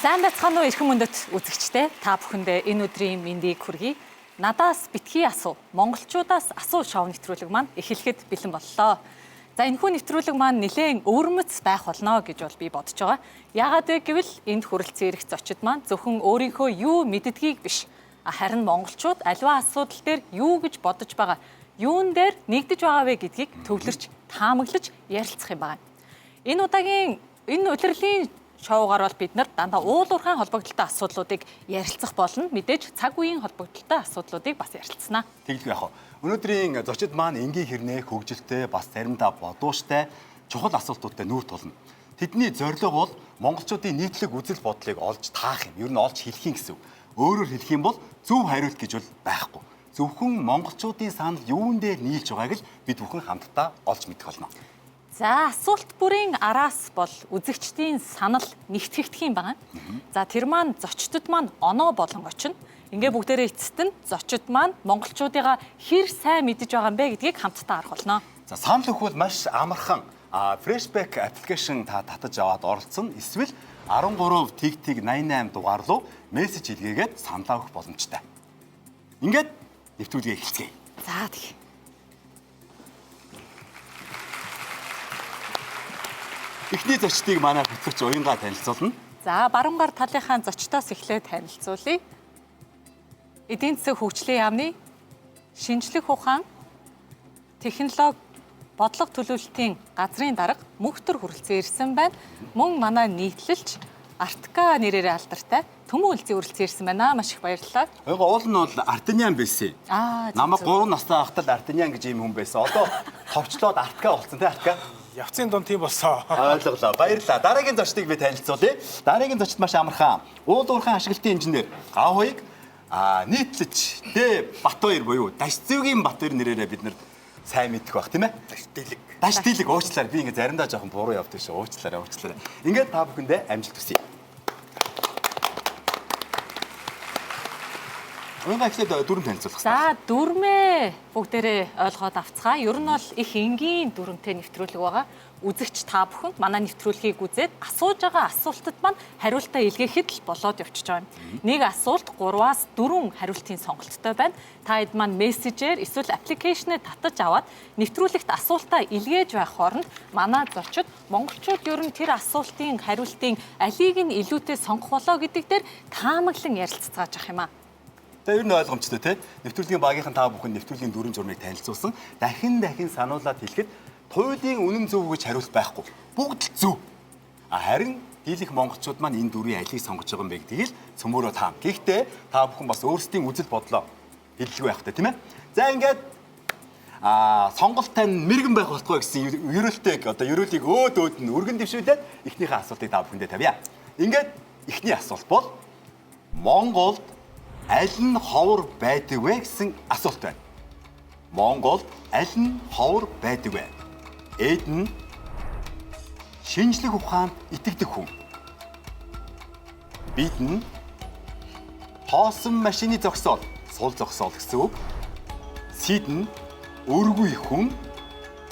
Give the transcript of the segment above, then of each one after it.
Сайн байцгаана уу эрхэм мөндөд үзэгчдээ. Та бүхэндээ энэ өдрийн мэндийг хүргэе. Надаас битгий асуу. Монголчуудаас асуу шоу нэвтрүүлэг маань эхлэхэд бэлэн боллоо. За энэхүү нэвтрүүлэг маань нэлээд өвөрмөц байх болно гэж бол би бодож байгаа. Яагаад вэ гэвэл энд хүрэлцэн ирэх зочид маань зөвхөн өөрийнхөө юу мэддгийг биш. Харин монголчууд аливаа асуудал дээр юу гэж бодож байгаа, юун дээр нэгдэж байгаа вэ гэдгийг төвлөрч, таамаглаж ярилцах юм байна. Энэ удаагийн энэ удирлын шоугаар бол бид нар дандаа уул уурхайн холбогдолтой асуудлуудыг ярилцах болно. Мэдээж цаг үеийн холбогдолтой асуудлуудыг бас ярилцсанаа. Тэгэлгүй яах вэ? Өнөөдрийн зочид маань энгийн хэрнээ хөгжилтэй, бас заримдаа бодууштай чухал асуултуудтай нүүр тулна. Тэдний зорилго бол монголчуудын нийтлэг үзэл бодлыг олж таах юм. Ер нь олж хэлэх юм гэсэн. Өөрөөр хэлэх юм бол зөв хариулт гэж бол байхгүй. Зөвхөн монголчуудын санал юун дээр нийлж байгааг л бид бүхэн хамтдаа олж мэдэх болно. За асуулт бүрийн араас бол үзэгчдийн санал нэгтгэгдэх юм байна. За тэр маань зочдод маань оноо болон очино. Ингээ бүгдээрээ эцэст нь зочид маань монголчуудыгаа хэр сайн мэдэж байгаа юм бэ гэдгийг хамтдаа харах болно. За санал өгвөл маш амархан Freshback аппликейшн та татаж аваад оролцсон. Эсвэл 13 тэг 88 дугаар руу мессеж илгээгээд саналаа өгөх боломжтой. Ингээд нэвтрүүлгээ эхэлцгээе. За тэгье. Эхний зочдыг манай хөтлөгч уянгаа танилцуулна. За баруун гар талынхаа зочдоос эхлээд танилцуулъя. Эдийн засаг хөгжлийн яамны шинжлэх ухаан, технологи, бодлого төлөвлөлтийн газрын дарга мөнхтөр хүрэлцэн ирсэн байна. Мөн манай нийтлэлч Артка нэрээр алдартай Төмөн үлзий хүрэлцэн ирсэн байна. Маш их баярлалаа. Уул нь бол Артаниан байсан. Намайг 3 настай байхдаа Артаниан гэж юм хүн байсан. Одоо товчлоод Артка болсон тий Артка. Явцын дунд тийм болсон. Ойлголоо. Баярлалаа. Дараагийн зочдыг би танилцуулъя. Дараагийн зочд маш амархан. Уул уурхайн ашиглалтын инженер гав хоёг нийтлэж Батбаяр буюу Дашцэвгийн Батбаяр нэрээрээ бид нар сайн мэдэх бах тийм ээ. Дашдилэг уучлаарай. Би ингээ заримдаа жоохон буруу явдаг шүү. Уучлаарай. Ингээд та бүхэндээ амжилт хүсье. Уянгаа ихлээр дүрм танилцуулах. За дүрмээ бүгдээрээ ойлгоод авцгаа. Ер нь бол их энгийн дүрмтэй нэвтрүүлэг байгаа. Үзэгч та бүхэн манай нэвтрүүлгийг үзээд асууж байгаа асуултад маань хариултаа илгээхэд л болоод явчихж байгаа юм. Нэг асуулт 3-аас 4 хариултын сонголттой байна. Та хэд маань мессежээр эсвэл аппликейшнээ татаж аваад нэвтрүүлэгт асуултаа илгээж байх хооронд манай зочид монголчууд ер нь тэр асуултын хариултын алийг нь илүүтэй сонгох болоо гэдэг дээр таамаглан ярилцгааж ах юм аа. Тэгээ ер нь ойлгомжтой тий. Нэвтрүүлгийн багийнхан та бүхэн нэвтрүүлгийн дүрм журмыг танилцуулсан. Дахин сануулаад хэлэхэд туйлын үнэн зөв гэж хариулт байхгүй. Бүгд л зөв. Харин дийлэх монголчууд маань энэ дүрийн алийг сонгож байгаа юм бэ гэдгийг л цөмөөрөө таам. Гэхдээ та бүхэн бас өөрсдийн үзэл бодлоо хэлэлгүй байх хэрэгтэй тийм ээ. За ингээд сонголт тань мэрэгэн байх болтгоо гэсэн ерөөлтэйг одоо ерөөлийг өөд нь өргөн дэвшүүлээд эхнийхээ асуултыг та бүхэндээ тавья. Ингээд эхний асуулт бол Монголд аль нь ховор байдаг вэ гэсэн асуулт байна. Монголд аль нь ховор байдаг вэ? Эд нь шинжлэх ухаанд итгэдэг хүн. Бид нь хоосон машины зогсоол, сул зогсоол гэсэн үг. Сид нь өргүй хүн.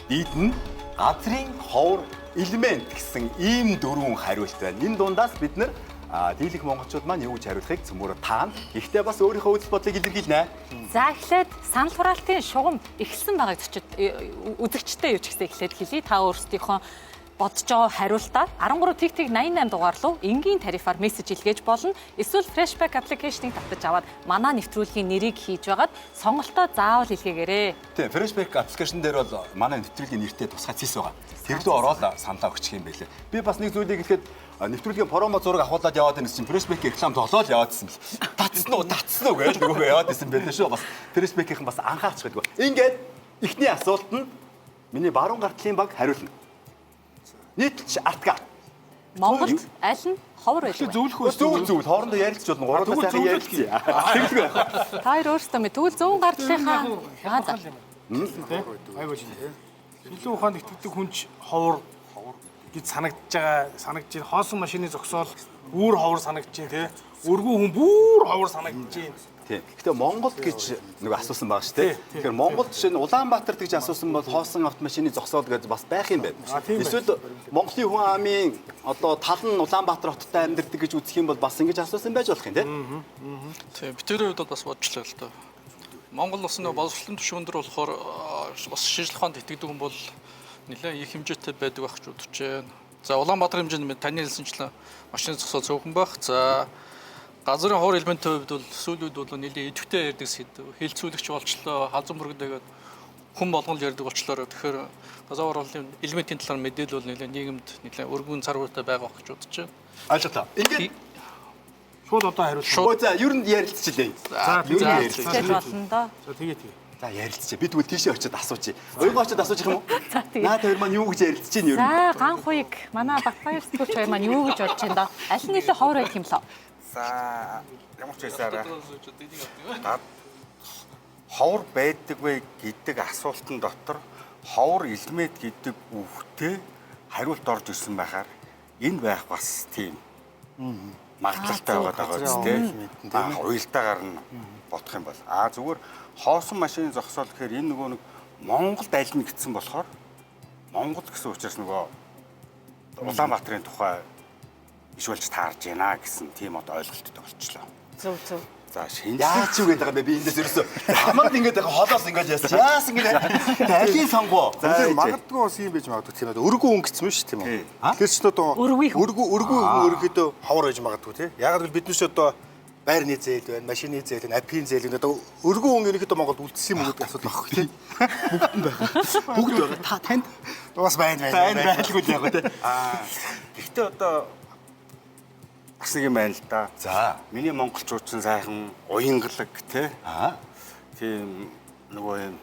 Бид нь газрын ховор элемент гэсэн ийм дөрвөн хариулт байна. Энэ дундаас бид нар дийлэх монголчууд маань юу гэж хариулахыг цөмөөрөө таана. Гэхдээ бас өөрийнхөө үзэл бодлыг илэрхийлнэ. За эхлээд санал хураалтын шугам эхэлсэн байгааг үзэгчтэй юу ч гэсэн эхлээд хэлье. Та өөрсдийнхөө бодож байгаа хариултаа 13 тэг 88 дугаар руу энгийн тарифаар мессеж илгээж болно. Эсвэл Freshback аппликейшнийг татаж аваад манай нэвтрүүлгийн нэрийг хийж байгаад сонголтоо заавал илгээгээрэй. Тийм, Freshback аппликейшн дээр бол манай нэвтрүүлгийн нэртэй тусгай цэс байгаа. Тэр рүү ороод саналаа өгчих юм байлээ. Би бас нэг зүйлийг хэлэхэд нэвтрүүлгийн промо зураг авахуулаад яваад байсан чинь Freshback реклам тоглоод яваад байсан бэл. Татсан уу гэж нөгөө яваад байсан байлээ шүү. Бас Freshback-ийн бас анхаарч байдаг. Ингээд эхний асуулт нь миний баруун гартлын баг хариулна. Нийтлж Артка. Монголд аль нь ховор байдаг вэ? Зөв хоорондоо ярилцж болно. Гуравдаа сайхан ярилцъя. Тэгэлгүй яах вэ? Та хоёр өөрсдөө мэд. Тэгвэл зүүн гартлынхаа Айгуу шинэ. Шинжлэх ухаанд итгэдэг хүнч ховор гэж санагдж байгаа. Хоосон машины зогсоол үүр ховор санагдж байна тий. Өргөө хүн бүр ховор санагдаж байна. Тийм. Гэтэ Монголд гэж нөгөө асуусан байгаа шүү дээ. Тэгэхээр Монголд жишээ нь Улаанбаатар гэж асуусан бол хоосон автомашины зогсоод гэж бас байх юм байна. Эсвэл Монголын хүн амын одоо тал нь Улаанбаатар хоттой амьдардаг гэж үзэх юм бол бас ингэж асуусан байж болох юм тийм. Тийм. Битэрийн хувьд бол бас бодлоо л доо. Монгол улс нөгөө боловсролын түвшин өндөр болохоор бас шинжлэх ухаанд итгэдэг хүн бол нэлээд их хэмжээтэй байдаг байх гэж бодож байна. За Улаанбаатар хэмжээнд таны хэлсэнчлэн машины зогсоод цөөхөн байх. За газрын хуур элементийн хувьд бол сүүлийн үед бол нэлээд идэвхтэй ярьдаг сэдв. Хилцүүлэгч болчлоо, халзан мөрөгдөгээд хүн болгон л ярьдаг болчлоо. Тэгэхээр газар хуурлын элементийн талаар мэдээлэл бол нэлээд нийгэмд нэлээд өргөн царгуутай байгаа гэж бодож байна. Ойлголоо. Ингээд Шууд одоо хариулт. Шууд за ер нь ярилцчихлээ. За ер нь Тэгж ярилцчихлээ. болно доо. За тэгээ. За ярилцчихъя. Би тэгвэл тийшээ очиод асуучих. Ойгоо очиод асууж их юм уу? За тэгээ. Наад хоёр маань юу гэж ярилцж байна ер нь? За ганх хуйг манай Батбаяр сэтгүүлч хоёр маань юу гэж бодож байна доо? Аль нь нэлээд ховор байх юм лөө? За ямар ч байсаараа ховор байдаг вэ гэдэг асуултын дотор ховор элемент гэдэг үгтэй хариулт орж ирсэн байхаар энэ байх бас тийм магадлалтай байгаа үстэй. Уялдаагаар нь бодох юм бол зүгээр хоосон машины зогсоол гэхээр энэ нөгөө нэг Монголд аль нь гэсэн болохоор Монгол гэсэн учраас нөгөө Улаанбаатарын тухай иш болж таарж байна гэсэн тийм одоо ойлголттой болчихлоо. Зөв зөв. За Яач юу гэдэг юм бэ? Би эндээс ерөөсөө хамаад ингээд холоос ингээд яасан ингээд алийг сонгоо. За магадгүй бас юм байж магадгүй тийм ээ. Өргөө хүн гэсэн юм шүү тийм үү? Тэгэхээр ч одоо Өргөө хүн өргөдөө ховор байж магадгүй тийм. Яг л бид нүс одоо байрны зээл байна, машины зээл байна, апийн зээл байна. Одоо өргөө хүн ерөнхийдөө Монголд үлдсэн юм уу гэдэг асуудал багхгүй тийм. Бүгд байгаа. Та танд Бас байна. байлгүй л яг тийм. гэхдээ одоо бас нэг юм байна л да. За. Миний монголчууд ч сайхан уянгалаг те. Тийм нөгөө юм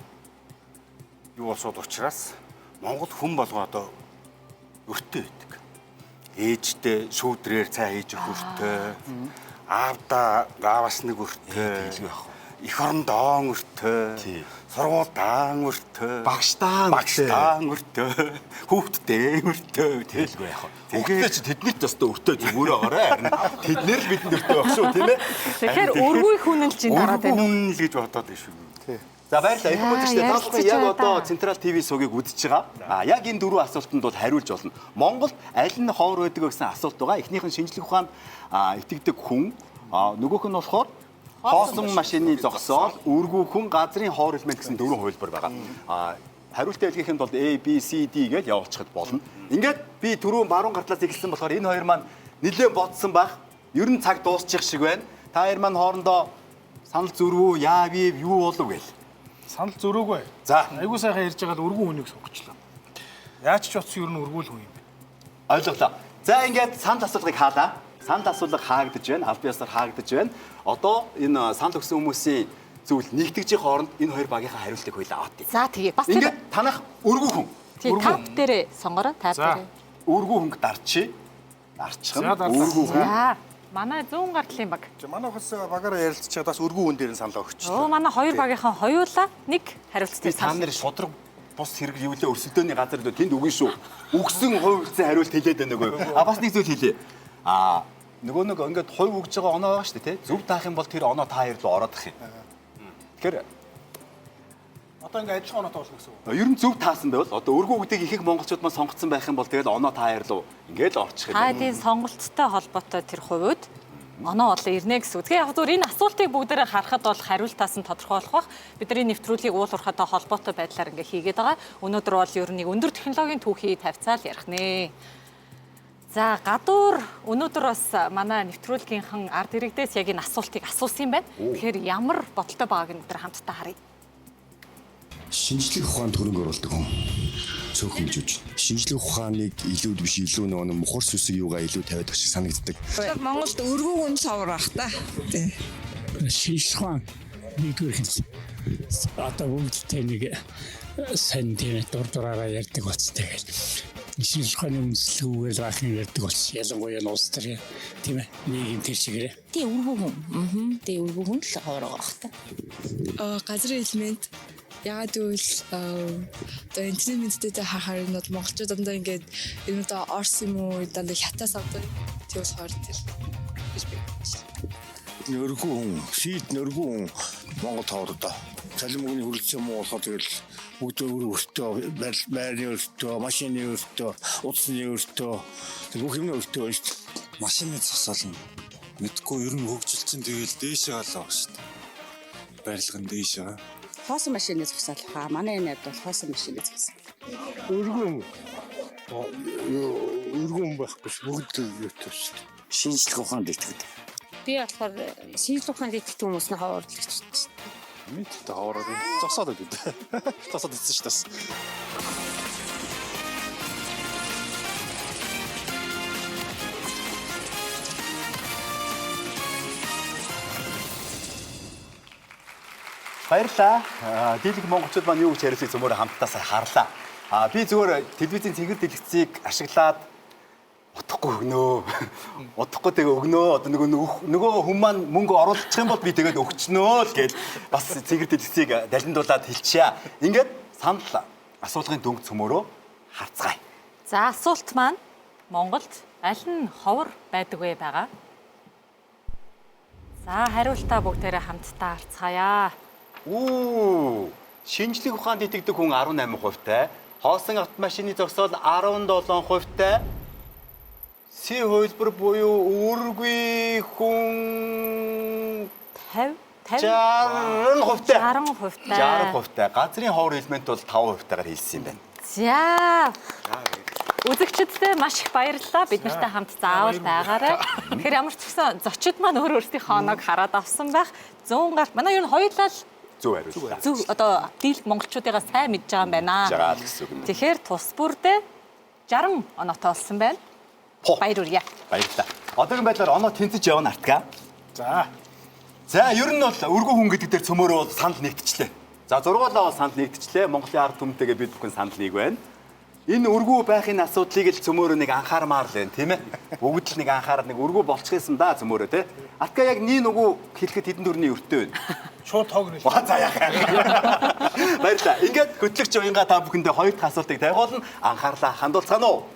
юу болсод учраас Монгол хүн болгоо одоо өртөө байдаг. Ээжтэй шүүдрээр цай хийж өгөх өртөө. Ааваас нэг өртөө. Их орон доон өртөө. Сургууль даан өртөө. Багш даан өртөө. Хүүхдтэй өртөө. Тэлгүй яах вэ? Хүүхдээ чи тэднэрт бас өртөө зүгээр байгаарэ. Тэднэр л бидэнд өртөө байх шүү тийм ээ. Тэгэхээр өргөй хүнэлж ин дараад байна. Хүн л гэж бодоод байна шүү. За баярлалаа. Их мэдээчтэй ярилцаж яг байна одоо да. Централ ТV сувгийг үзэж байгаа. Яг энэ дөрвөн асуултанд бол хариулж болно. Монголд аль нь ховор байдаг гэсэн асуулт байгаа. Эхнийх нь шинжлэх ухаанд итгэдэг хүн, нөгөөх нь болохоор хоосон машины зогсоол, өргүү хүн, газрын ховор элемент гэсэн дөрвөн хувилбар байгаа. Хариултаа хэлэх юм бол A, B, C, D гэж явуулчихад болно. Ингээд би түрүүн баруун гартлаас эхэлсэн болохоор энэ хоёр маань нэлээд бодсон байх. Ер нь цаг дуусчих шиг байна. Та хоёр маань хоорондоо санал зөрвөө, яав юу болов гээл. Санал зөрөөгөө. За. Айгуу сайхан ярьж байгаа л өргөө хүнийг сонгочлоо. Яаж ч утсан ер нь өргөөл хүн юм бэ? Ойлголоо. За ингээд санал асуулгыг хаалаа. Санал асуулга хаагдаж байна. Аль биесээр хаагдаж байна. Одоо энэ санал өгсөн хүмүүсийн зүйл нэгтгэжийн хооронд энэ хоёр багийнхаа хариултыг хоёлаа авъя. За тэгээ бас Ингээд танах өргүү хүн. тийм тав дээрээ сонгороо тав дээрээ. Өргүү хүн дарчи. Дарчихна. За, дарлаа. Өргүү хүн. За манай 100 гартлын баг. Манай бас багаараа ярилцчихад бас өргөө хүн дээр нь санал өгч. Оо манай хоёр багийнхан хоёулаа нэг хариулттай Та санал. нар шудраг бус хэрэг юу лээ өрсөлдөөний газар дээр тэнд үгүй шүү. Өгсөн хувьцсан хариулт хэлээд байна нөгөө. Бас нэг зүйл хэлье. Нөгөө нэг ингээд хувь өгж байгаа оноо байгаа шүү дээ, тий? Зөв таах юм бол тэр оноо та хоёр руу ороод ах юм. Тэгэхээр Одоо ингээ ажиллах оноотой болно гэсэн үг. ер нь зөв таасан байвал одоо өргөө өгдөг ихэнх монголчууд маань сонгоцсон байх юм бол тэгэл оноо та хоёр руу ингээд л орчих юм. Хаадын сонголттой холбоотой тэр хувьд оноо болоо ирнэ гэсэн үг. Тэгэхээр яг зөв энэ асуултыг бүгдээрээ харахад бол хариултаас нь тодорхойлох бах. Бидний нэвтрүүлгийг уул уурхайтай холбоотой байдлаар ингээ хийгээд байгаа. Өнөөдөр бол ер нь өндөр технологийн түүхий тавьцаал ярих нэ. За гадуур өнөөдөр бас манай нэвтрүүлгийнхэн ард иргэдээс яг энэ асуултыг асуусан юм байна. Тэгэхээр ямар бодолтой байгааг өнөөдөр хамтдаа харъя. Шинжлэх ухаанд хөрөнгө оруулдаг хүн цөөхөн гэж үз. Шинжлэх ухааныг илүү биш илүү нөгөө мухар сүсэг юугаа илүү тавиад шиг санагддаг. Монголд өргөө хүн цовор ах та. Шинжлэх ухаан нэгдүгээр хэлсэн. Одоо бүгдтэй нэг сайн тийм дураараа ярьдаг болсон тэгээд шинжлэх ухааны үндэслэлгүйгээр лаахан ярьдаг болсон. Ялангуяа нуус төр тийм ээ нийгэм тэр чигээр. Тий өргөө хүн. Тий өргөө хүн л хоороо ах та. Газрын элемент яг тэгвэл одоо интернет мэдтэйтэй харахаар нь бол монголчууд дандаа ингээд энэ одоо орс юм уу дандаа хятаас авдаг. Тэгээс хоёр тэр гэж би бодсон. Нөргөө хүн, шийд нөргөө хүн Монгол хоороо. Цалин мөнгөний хөрөлцөө юм уу болохоор тэгэл бүгд өөртөө байрны өөртөө, машины өөртөө, утасны өөртөө бүх юмны өөртөө байна шүү дээ. Машины зогсоол нь мэдгүй ер нь хөгжилчин тэгэл дээшээ галаа шүү дээ. Барилга нь дээшээ. Хоосон машины зогсоол хаа манай энэ бол хоосон машины зогсоол. Өргөн байхгүй ш бүгд юутай шүү дээ. Шинжлэх ухаанд итгэдэг. Би болохоор шинжлэх ухаанд итгэдэг хүмүүс нь хаваарлагч шүү дээ. Мэдээ хавраад зогсоод байдаг. Тасаад идсэн шүү дээ. Баярлалаа. Дийлэх монголчууд маань юу гэж яриулсыг зөвмөр хамтдаа сайн харлаа. Би зүгээр телевизийн цэнгэр дэлгэцийг ашиглаад утахгүй өгнөө. Утахгүй тэгээ өгнөө. Одоо нөгөө хүн маань мөнгө оруулах юм бол би тэгээд өгчнөө л гэж бас цэнгэр дэлгэцийг далиндуулаад хэлчихье. Ингээд санал асуулгын дөнгө цөмөрөө харцгаая. За асуулт маань Монголд аль нь ховор байдаг вэ байгаа? За хариултаа бүгдээрээ хамтдаа харцгаая. Шинжлэх ухаанд итгэдэг хүн 18%-тай, хоосон автомашины зогсоол 17%-тай, Си хувилбар буюу үргүй хүн 60%-тай. 60%-тай. Газрын ховор элемент бол 5%-тайгаар хэлсэн юм байна. За. Үзэгчдэд маш их баярлалаа. Бид нартай хамт заавал байгаарай. Тэгэхээр ямар ч гэсэн зочид маань өөрсдийнхөө оноог хараад авсан байх. 100 гарт. Манай ер нь хоёулаа л Зөв хариуллаа. зөв одоо дийлэх монголчуудыгаа сайн мэдж байгаа юм байна. Жагаал гэсэн үг юм. Тэгэхээр тус бүрдээ 60 оноотой болсон байна. Баяр хүргье. Баярлалаа. Одоогийн байдлаар оноо тэнцэж явна артга. За. За ер нь бол өргөө хүн гэдэг дээр цөмөрөө бол санал нэгтчлээ. За зургуулаа бол санал нэгтчлээ. Монголын ард түмэнтэйгээ бид бүхэн санал нэг байна. Энэ өргөө байхын асуудлыг л цөмөрөө нэг анхаармаар л байна, тийм ээ. Бүгд л нэг анхаарал нэг өргөө болчих юм да цөмөрөө тий. Атка яг нэг нөгөө хэлэхэд хэдэн дөрний өртөө байна. Шууд тоог нэ. За яхаа. Баярлалаа. Ингээд хөтлөгч уянга та бүхэндээ хоёр дахь асуултыг тавиулна. Анхаарлаа хандуулцгаана уу?